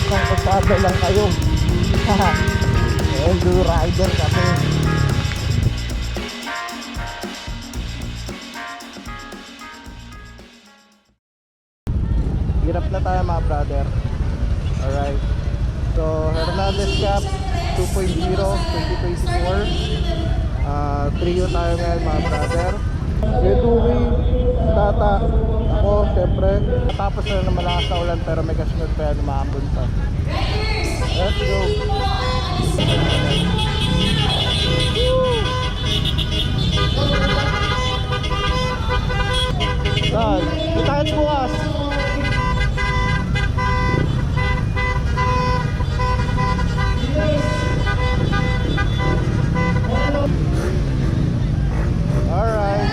ng pasada lang kayo. Enduro rider kami. Hirap na tayo mga brother. Alright. So Hernandez Cup 2.0 2024. Trio tayo ngayon mga brother. Eduri, Tata, ako syempre. Tapos na malakas na ulan pero may kasunod pa yan umaambon pa. Let's go. Saan? Itahit bukas. Alright.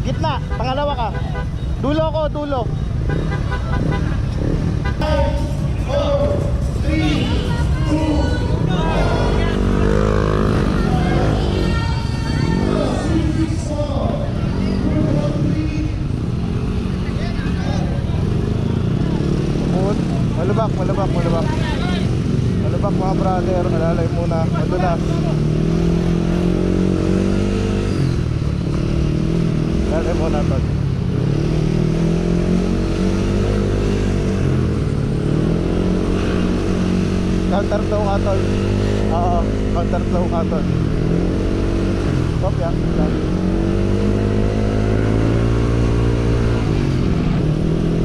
Gitna, pangalawa ka. Dulo ko, dulo. 5, 4, 3, 2. Malubak mga brother. Alalay muna, madulas. Alalay muna to. Counter flow ka tol. Oo, counter flow ka tol. Stop ya.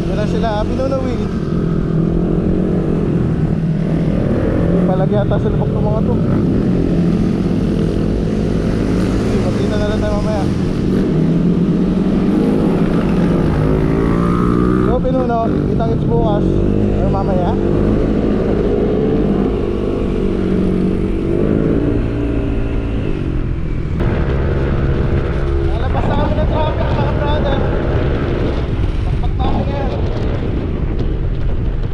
Yan na sila, pinunawin. Palagi ata sa lubok ng mga to. Magkita na lang tayo mamaya. So pinuno, kitang it's bukas. Or mamaya. Lalabas na kami ng traffic mga brother. Takpak na kami ngayon.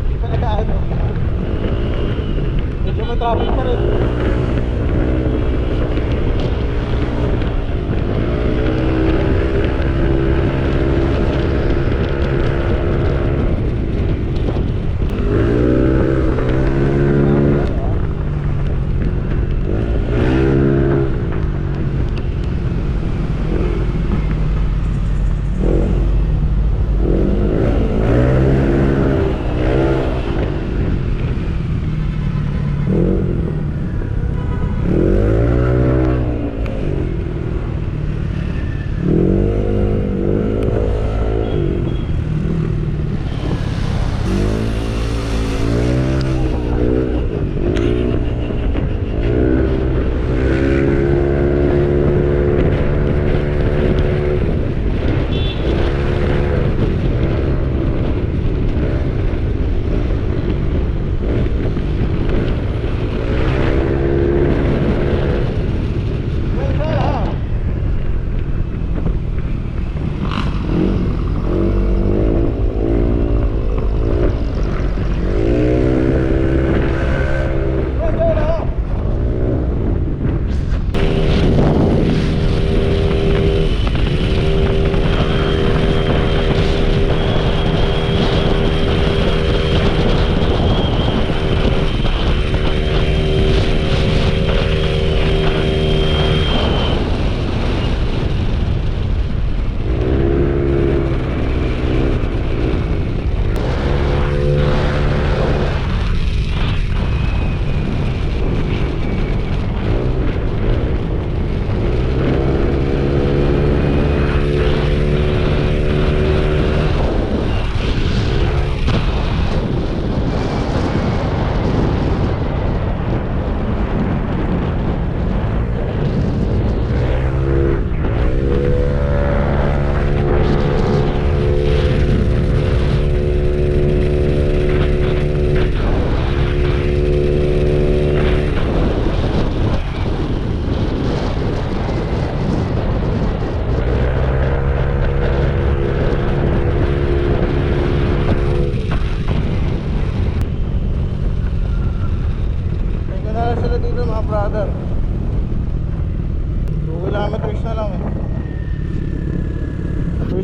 Hindi pa nag-ano. Medyo may traffic pa rin.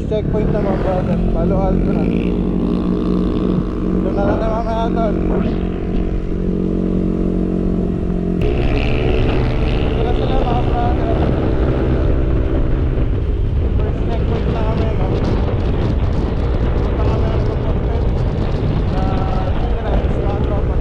First checkpoint na mga brother, Palo Alto na. Ito na lang na mamaya tol. Ito na sila mga brother. First checkpoint na kami, no? Punta kami ng Pagpapit na Sunrise, mga tropa.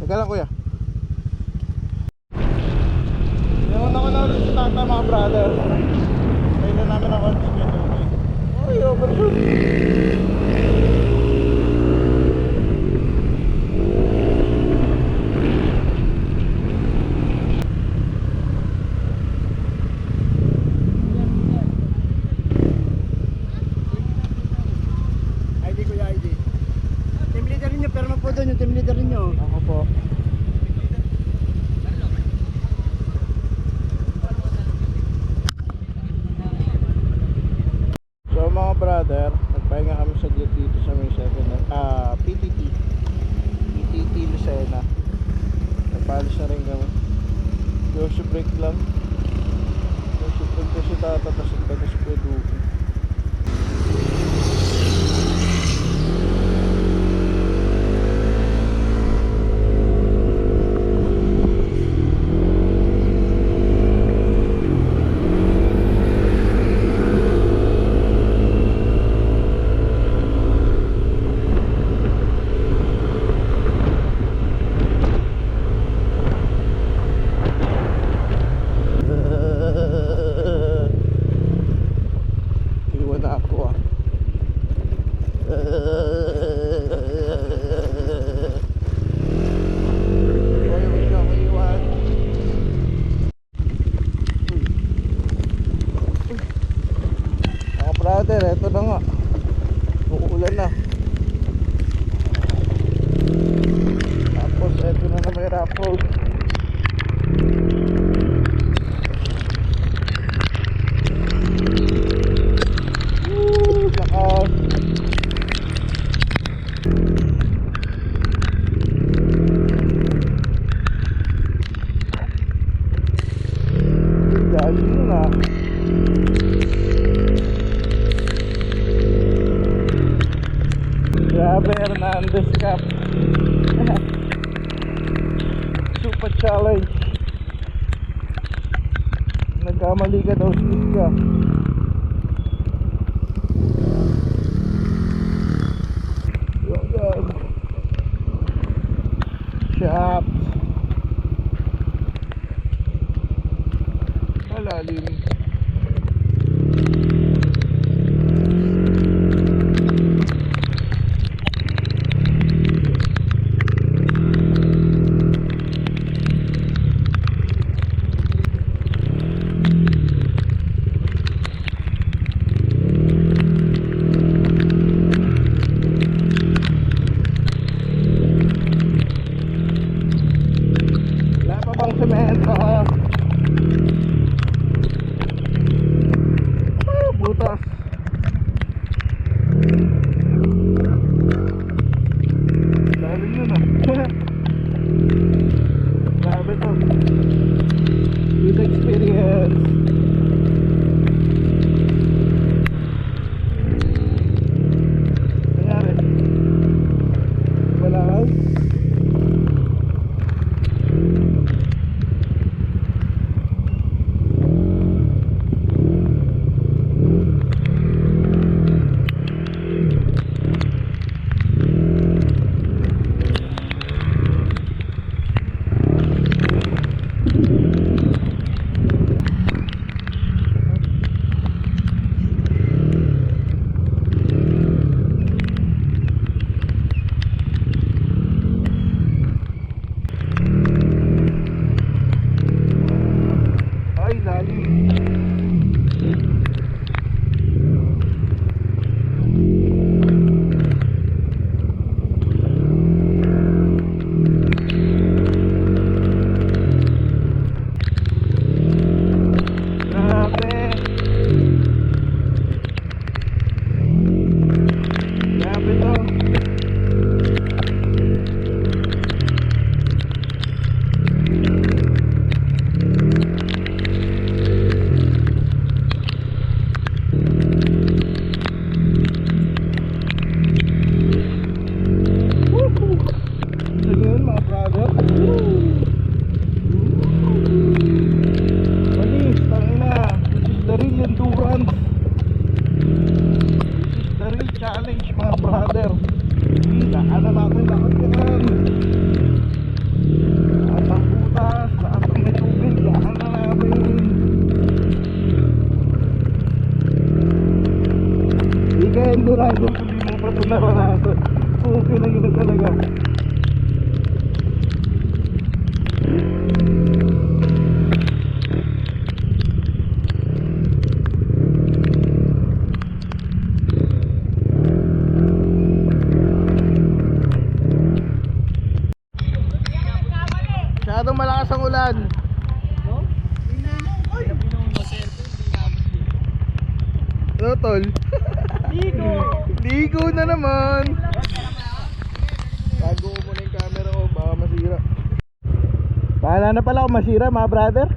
Teka lang kuya. Nauna ko na ulit sa tata mga brother. Kaya na namin ang konti nyo. Uy, overshoot. ID kuya, ID. Team leader niyo, pero po doon yung team leader niyo. Ako po. So mga brother, nagpahinga kami saglit dito sa may PT lang. Punta si tata, tapos punta si Kuya Duki. Iwan na ako ah. Huwag ka maiwan. Mga brother, eto na nga. Uulan na. Tapos eto na may rough road. Lakas. Galing mo na. Grabe, Hernandez Cup. Super challenge. Nagkamali ka daw, skip ka. Yan. Shops. Malalim. Wala pa bang semento? Butas. Dali yun ah. Grabe to. Good experience. Nangyari? Wala lang? Ay, lalim. Grabe. Grabe to. Ayun mga brother. Manis, tangina. This is the real endurance. This is the real challenge mga brother. Lahat na natin lahat yan. Lahat ang butas, lahat ang may tubig, lahat na natin. Hindi ka endurance kung hindi mo pa ito naranasan. Okay na yun talaga. Masyadong malakas ang ulan. Ano tol? Ligo na naman. Bago ko muna yung camera ko, baka masira. Bahala na pala kung masira mga brother.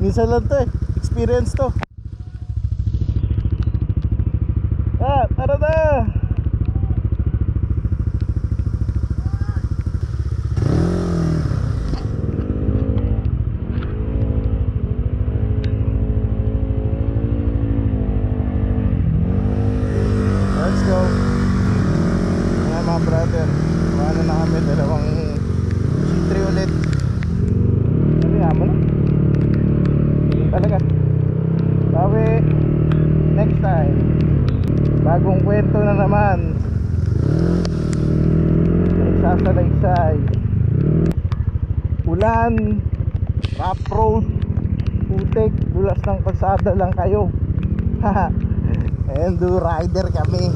Minsan lang to eh. Experience to. Tara na! Let's go. Ayan mga brother, ano na kami, dalawang C3 ulit. Ano nga mo na? Hindi talaga. Sabi, next time, bagong kwento na naman. Nagsasalaysay. Ulan, rough road, putik, dulas ng kalsada lang kayo. Haha. Endo rider kami.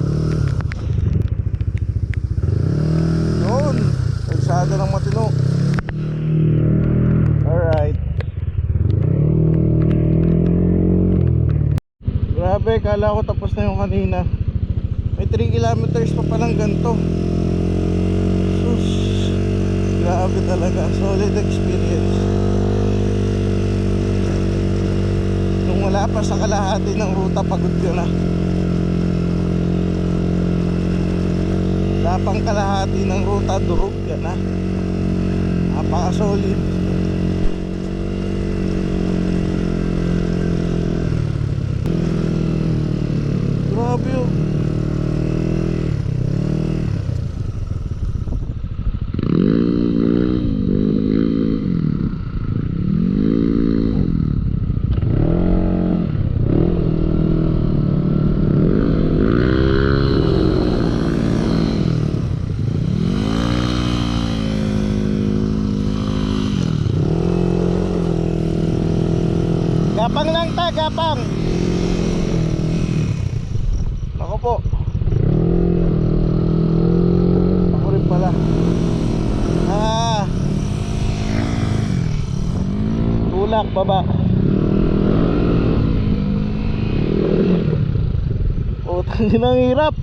Yun, kalsada ng matino. Alright. Grabe, kala ko tapos na yung kanina. May 3 kilometers pa palang ganito. Sus, grabe talaga. Solid experience. Nung wala pa sa kalahati ng ruta, pagod ko na. Wala pang kalahati ng ruta, durog ka na. Napaka-solid. Grabe yun. Gapang lang ta, gapang. Ako po. Ako rin pala. Tulak baba. Utang din ang hirap.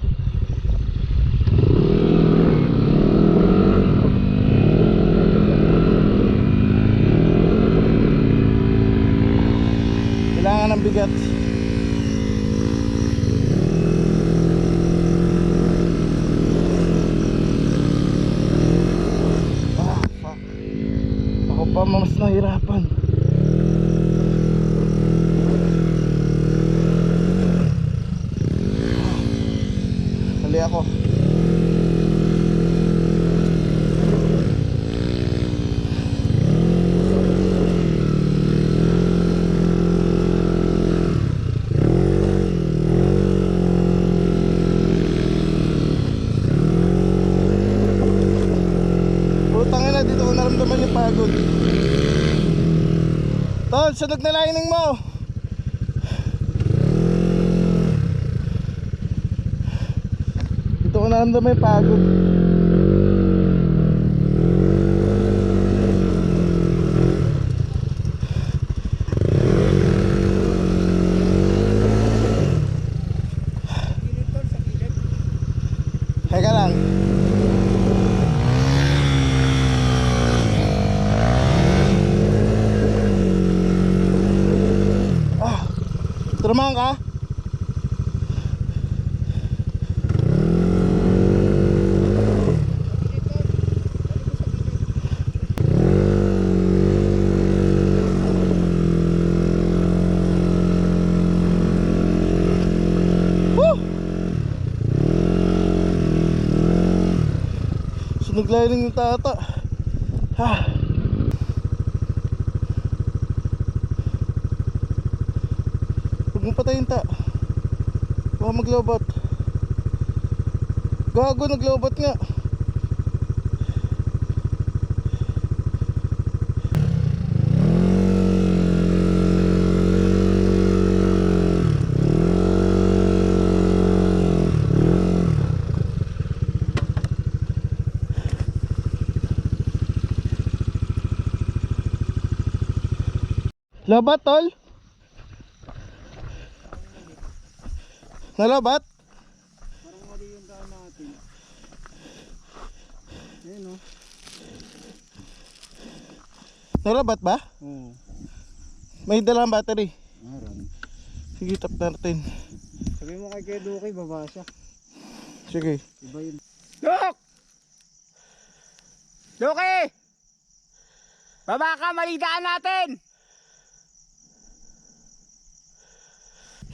Kailangan ng bigat. Fuck. Ako pa mas nahirapan. Hali ako. Dito ko naramdaman yung pagod. Tol, sunog na lining mo. Dito ko naramdaman yung pagod. Teka lang. Turmahan ka? Woo! Sunog lining yung tata. Huwag mo patayin ta. Baka maglobat. Gago, naglobat nga. Lobat, tol? Nalobat? Parang mali yung daan natin. Ayun o. Nalobat ba? Oo. May dalang battery. Meron. Sige, tap natin. Sabi mo kay Duki, baba siya. Sige. Iba yun. Duk! Duki! Baba ka, maligaan natin!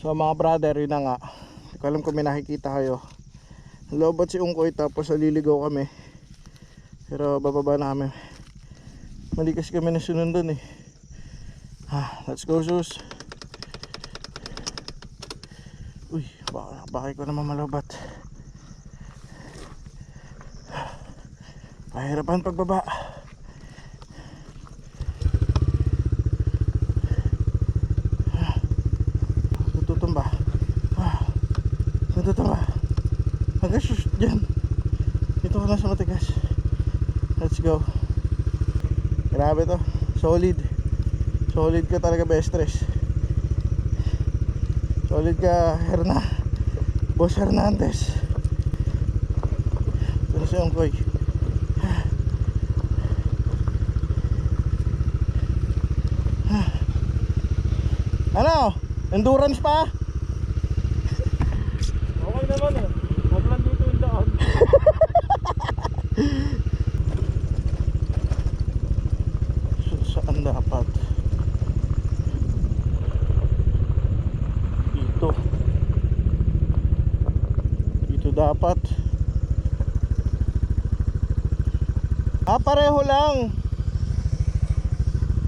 So mga brother, yun na nga. Hindi ko alam kung may nakikita kayo. Lobot si Ungkoy tapos aliligaw kami. Pero bababa namin. Mali kasi kami na sunundan eh. Let's go sus. Uy, bakit ko naman malobat. Pahirapan pagbaba. Tutumba. Tutumba. Hanggang sus dyan. Dito ka na sa matigas. Let's go. Grabe to. Solid. Solid ka talaga, best stress. Solid ka, Boss Hernandez. Ito na si Ongkoy. Ano? Endurance pa? Okay naman eh. Huwag lang dito yung daan. Saan dapat? Dito. Dito dapat. Pareho lang.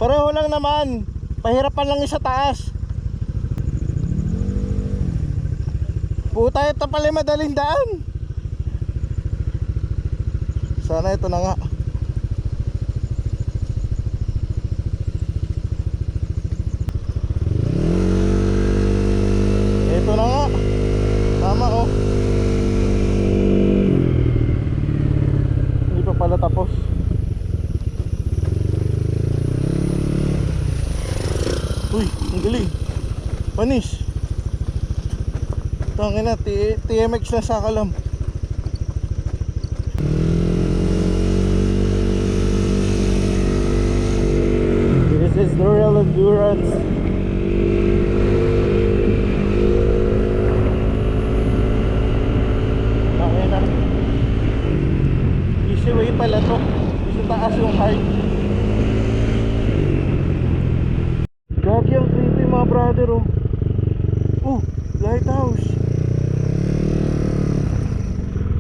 Pareho lang naman. Pahirapan lang yung sa taas. Puta, ito pala madaling daan. Sana ito na nga. Ito na nga. Tama oh. Hindi pa pala tapos. Uy, ang galing. Panis. Tangin na, TMX na sa kalam. This is the real endurance. Tangin na. Easy way pala to. Isa taas yung height. Gagi ang creepy mga brother oh. Lighthouse.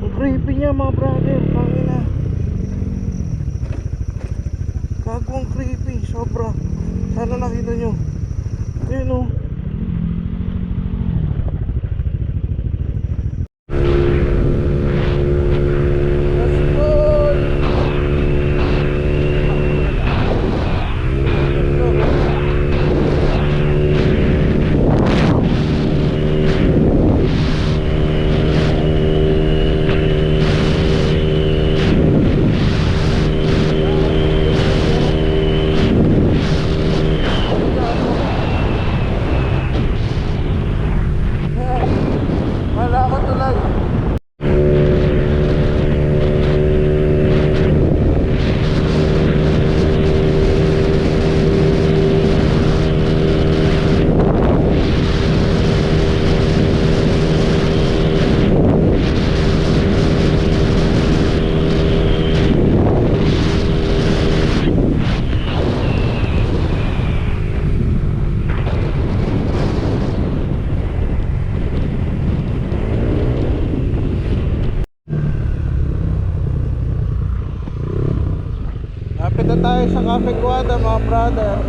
Ang creepy niya mga brother. Pangina. Gago ang creepy. Sobra. Sana nakita nyo. Ayun oh. Lapit na tayo sa Cafe Guada mga brother.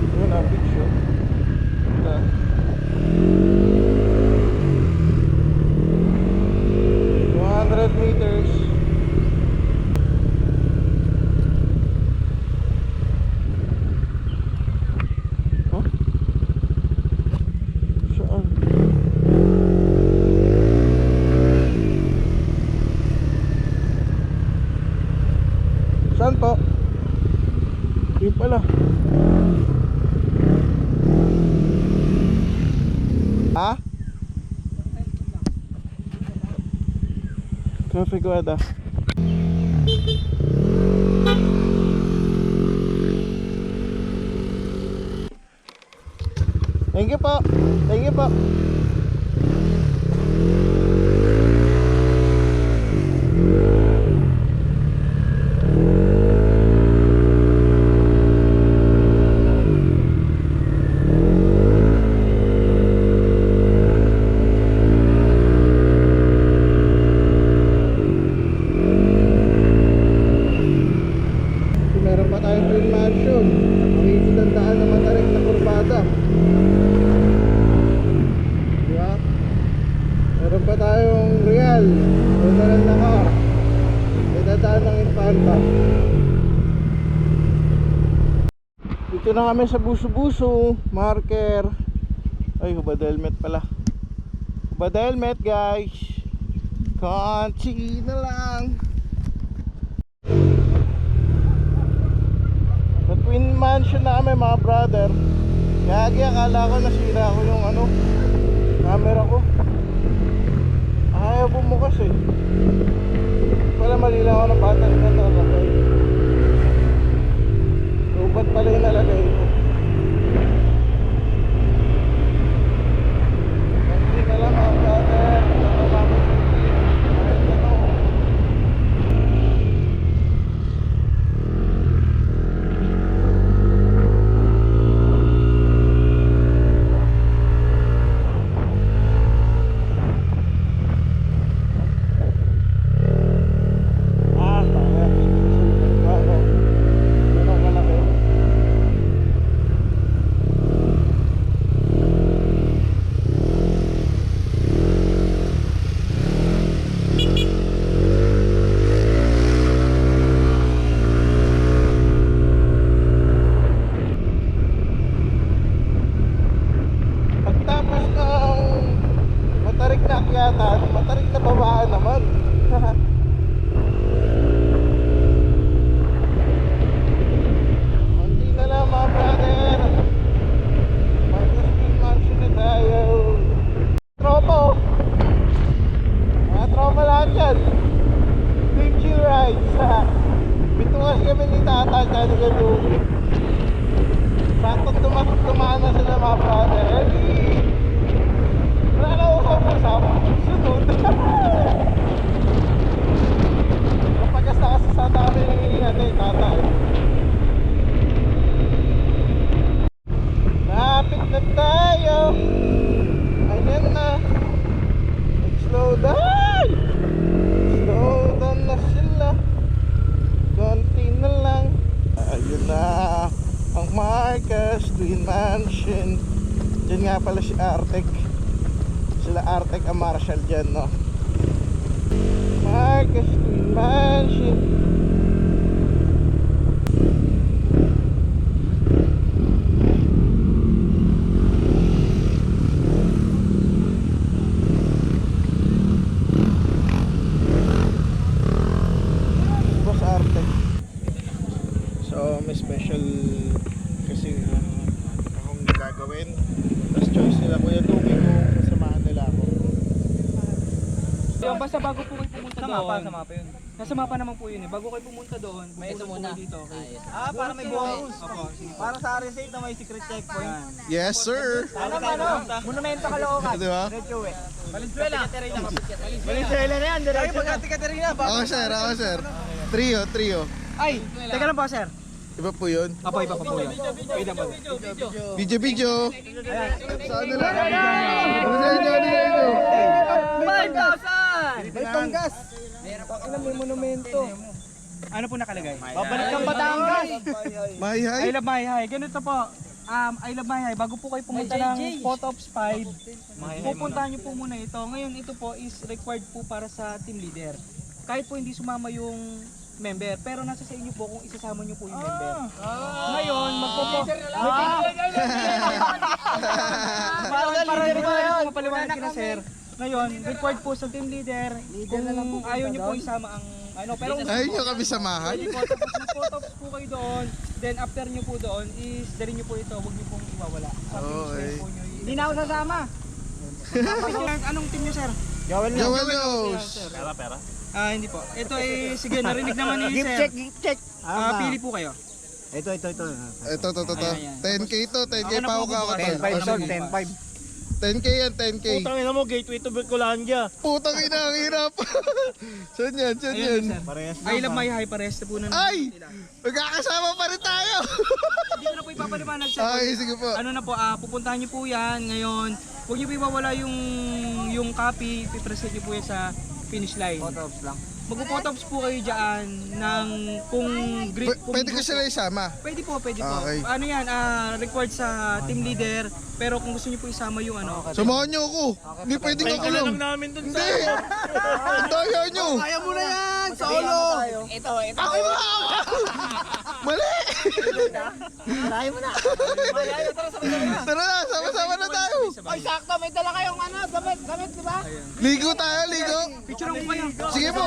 Yun ang picture. 200 meters. Huh? Saan? Coffee Guada. Thank you po. Thank you po. Meron pa tayong Twin Mansion. Ang isinandaan na matarik na kurbada. Diba? Meron pa tayong Real. General na car. May dadaan ng Infanta. Dito na kami sa Buso-Buso Marker. Ay, hubad helmet pala. Hubad helmet guys. Konti na lang. Sa Twin Mansion na kami mga brother. Gagi, akala ko nasira ko yung camera ko. Ayaw bumukas eh. Pala mali lang ako ng battery na nalagay. Lubat pala yung nalagay ko. Hindi na lang mga brother. Pagtapos ng matarik na akyatan, matarik na babaan naman. Hindi na lang mga brother. Mag-Twin Mansion na tayo. Tropa oh. Mga tropa lahat yan. Team Chill Rides. Bitukas kami ni Tata dyan gano'n. Sakot tumaan na sila mga brother. Wala na usap-usap. Sunod. Kapagas na kasi sa dami Tata. Lapit na tayo. Ayan na. Slow down. Slow down na sila. Konti na lang. Ayun na ang Marcos Twin Mansion. Diyan nga pala si Artec. Sila Artec ang Marshall dyan, no? Marcos Twin Mansion. Boss Artec. So may special kasi akong gagawin. Tapos choice nila Kuya Duki kung kasamahan nila ako. Yung basta bago po kayo pumunta doon. Sa mapa yun. Nasa mapa naman po yun eh. Bago kayo pumunta doon, May ito pupunta muna. po dito. Okay. Para may bonus. Opo, sige po. Para sa RSA na may secret checkpoint. Yes sir! Monumento Caloocan. Di ba? Red Chue. Valenzuela. Valenzuela na yan. Ay, pagkati Katerina. Ako sir. Trio. Ay, teka lang po sir. Iba po yun. Apo, iba pa po yun. Wait lang po. Video. Saan nila? Ano sa inyo? 5,000! May panggas! Ilan may monumento? Ano po nakalagay? Babalik ng Batangas. I Mahihay? love Mahihay. Ganito po. I love Mahihay. Bago po kayo pumunta ng Photo Ops 5, pupuntahan nyo po muna ito. Ngayon ito po is required po para sa team leader. Kahit po hindi sumama yung member, pero nasa sa inyo po kung isasama nyo po yung member. Ngayon, para rin po mapaliwanag kina sir. Ngayon, required po sa team leader, kung ayaw nyo po isama ang pero kung Ayaw nyo kami samahan? pwede po, tapos mag-photops po kayo doon, then after nyo po doon is dali nyo po ito, huwag nyo pong iwawala. Okay. Hindi na ako sasama. Anong team nyo sir? Jawel News! Hindi po. Ito eh, sige, narinig naman ni Gift sir. check, gift check. Pili po kayo. Ito. Ito. Ayan. 10k to. 10k Ako na pa po ako kakatol. bubukas. 10.5 Ako sold, na po 10.5. 10k yan, 10k. Putang ina mo, gateway to Bicolandia. Putang ina, ang hirap. Saan yan? Saan yan? Ayun, sir. Parehas I love my high, parehas na po na Ay! nila. Magkakasama pa rin tayo. Hindi ko na po ipapaliwanag sa Ay, sige po. ano na po, pupuntahan niyo po yan ngayon. Huwag niyo po iwawala yung copy, pipresent niyo po yan sa finish line. Photos lang. Magpo-photops po kayo dyan ng kung Pwede ko sila isama. Pwede po. Okay. Ano yan, required sa team leader, pero kung gusto niyo po isama yung ano. Samahan niyo ako. Hindi pwedeng Ay, ako ka lang. lang namin dun sa... Hindi. Ang daya niyo. Kaya mo na yan! Solo! Ito. Ako ba? Mali. Kaya mo na. Tara na, sama-sama na tayo. Ay, sakto. May dala kayong ano, damit, di ba? Ligo tayo, ligo. Picture mo kayo. Sige po.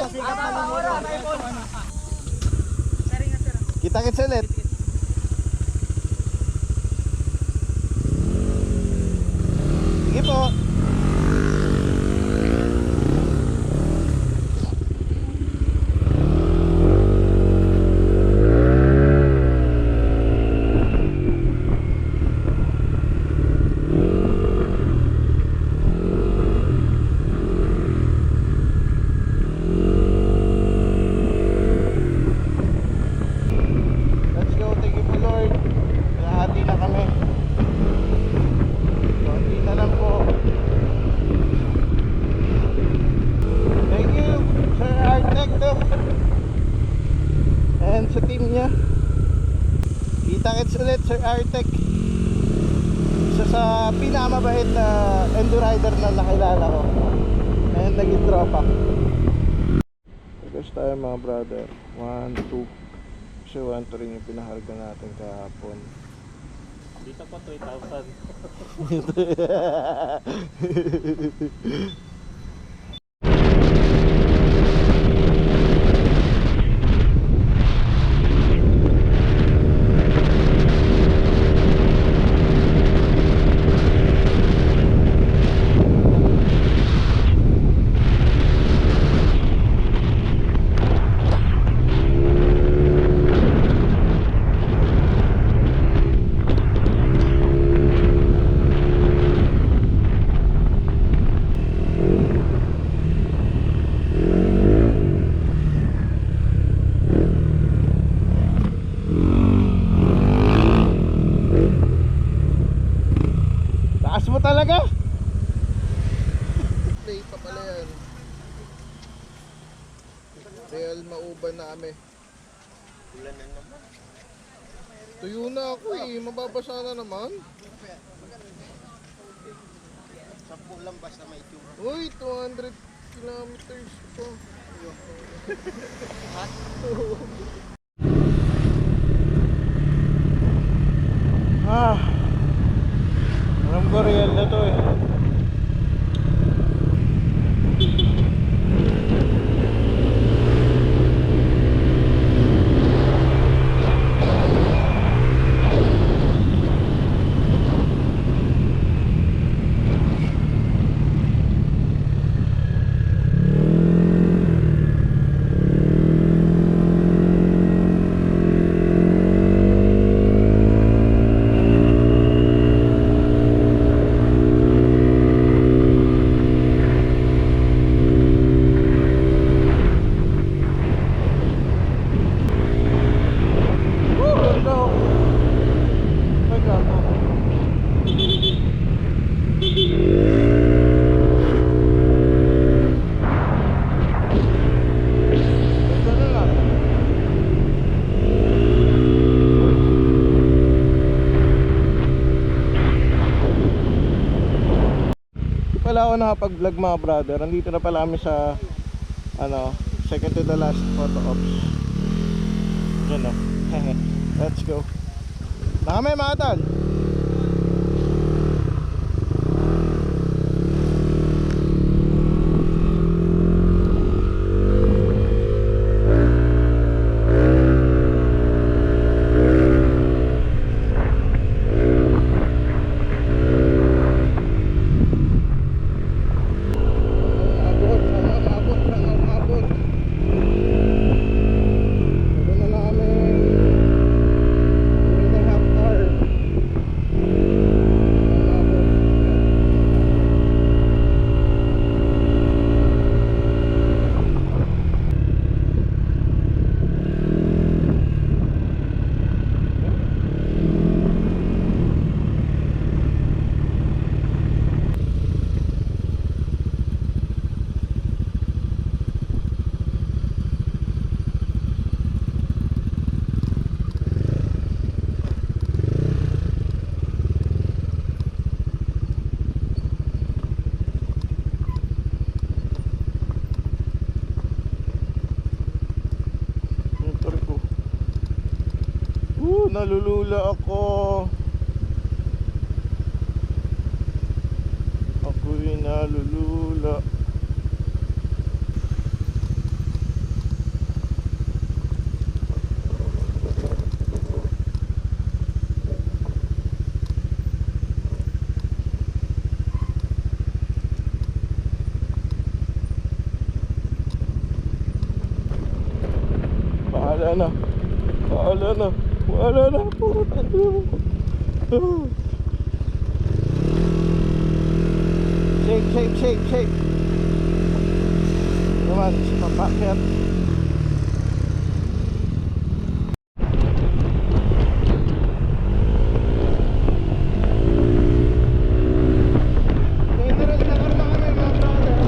Kita-kits ulit. Sige po. Let's go, thank you po Lord. Nahati na kami. Konti na lang po. Thank you, Sir Artecto. And sa team niya. Kita-kits ulit, Sir Artec. Isa sa pinakamabait na endurider na nakilala ko. And naging tropa. Tapos tayo mga brother. 1, 2. Kasi 1 to rin yung pinaharga natin kahapon. Dito pa 3,000. Taas mo talaga? Play pa pala yan. Real mauban na kami. Tuyo na ako eh, mababasa na naman. Lang basta may tube. Uy, 200 kilometers pa. Alam ko real na to eh. Pala ako nakapag-vlog mga brother. Nandito na pala kami sa second to the last photo ops. Yan o. Let's go. Na kami mga tol. Abot. nalulula ako. Ako'y nalulula. Wala na. Wala na. Wala na. Puta na. Shake, shake, shake, shake. Naman, papakyat. General, nakar na kami, mga brother.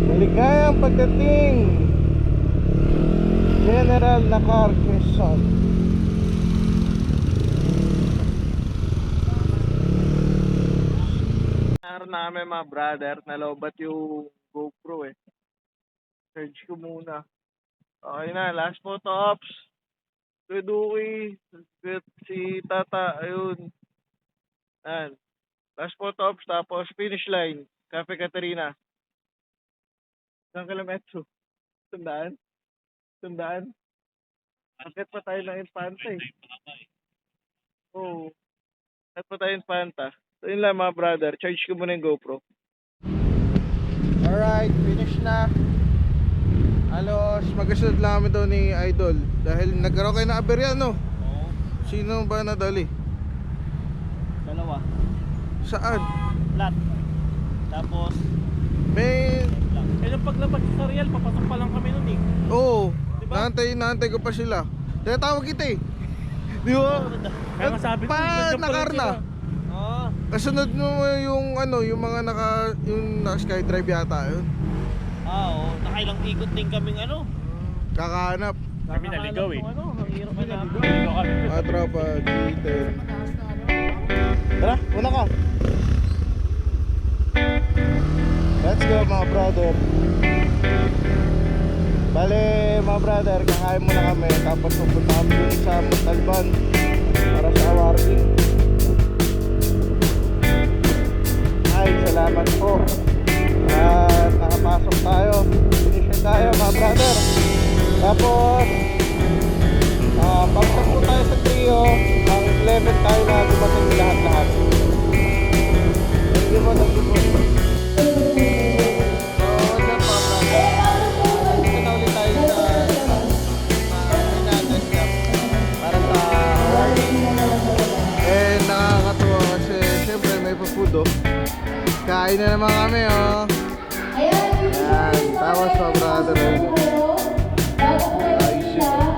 Maligayang pagdating, General Nakar, Quezon. Araw namin mga brother, nalobat yung GoPro eh. Search ko muna. Okay na, last photo ops. Kuduki, si Tata, ayun. Yan. Last photo ops, tapos finish line, Cafe Caterina. Isang kilometro. Tandaan? Tandaan? Akit pa tayo ng Infanta eh. Oo. Akit pa tayo Infanta. So yun lang mga brother. Charge ko muna yung GoPro. Alright, finish na. Halos magasunod lang kami daw ni Idol. Dahil nagkaroon kayo ng aberya, no? Oo. Sino ba nadali? Dalawa. Saan? Flat. Tapos, May... lang. Kaya paglabas sa Real, papasok pa lang kami nun eh. Oo. Diba? Naantay ko pa sila. Tinatawag kita eh. Di ba? Kaya nga sabi ko, Pa, nandiyan pa rin nakar na. sila. Oo. Kasunod mo yung ano, yung mga yung naka skydrive yata yun. Oo. Nakailang ikot din kaming ano. Kakahanap. Kami naligaw eh. Ano, ang hirap na naligaw kami. Mga tropa, G10. Tara, una ka. Let's go mga brother. Bale mga brother, kakain muna kami. Tapos pupunta kami dun sa Montalban para sa awarding. Ay, salamat po. At nakapasok tayo. Finisher tayo mga brother. Tapos pagsak po tayo sa trio. Ang 11 tayo na dumating lahat-lahat. Thank you po. Kain na naman kami, oh. Ayan, tapos pa brother. Ayos yun.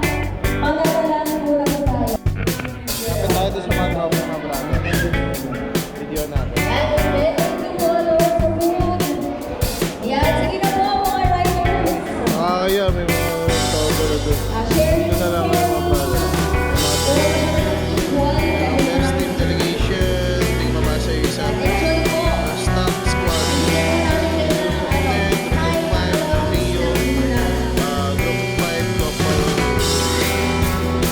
Kapit tayo doon sa mga tropa mga brother. Video natin. Kaya may mga tao pala doon. Ito na lang mga brother. Best team delegation. Hindi mabasa yung isa. Stock squad. Group 5, Rio. Group 5, Couple.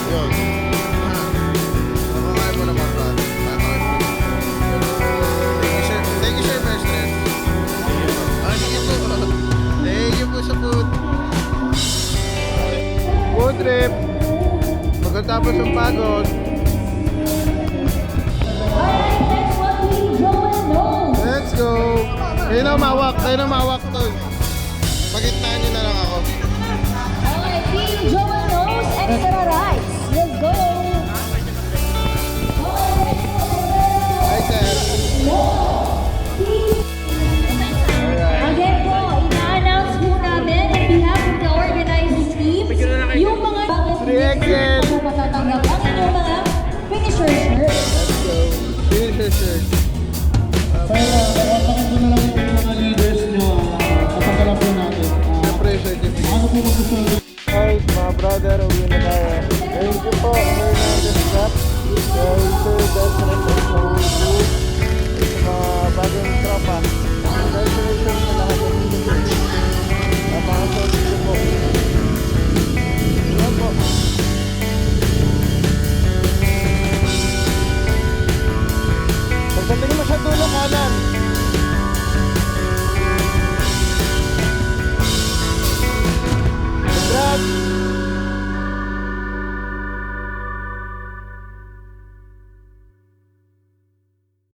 Yun. Nakakain mo naman ba? Thank you sir, best friend. Sige po. Thank you po sa food. Food trip. Pagkatapos ng pagod. Let's go! Kayo na mawak to. Pagitnaan nyo na lang ako. Okay, Team Joel Knows Extra Rice. Let's go! Hi sir. Alright. Again po, ina-announce po namin on behalf of the organizing team yung mga 3XL. po matatanggap ang inyong mga finisher shirts. Let's go. Finisher shirt. Kaya, kontakin ko na lang yung mga leaders nyo. Katagalan po natin. Alright mga brother, uwi na tayo. Thank you po, Hernandez Cup. Sir Deseret at Saúl. Sa mga bagong tropa. Congratulations sa lahat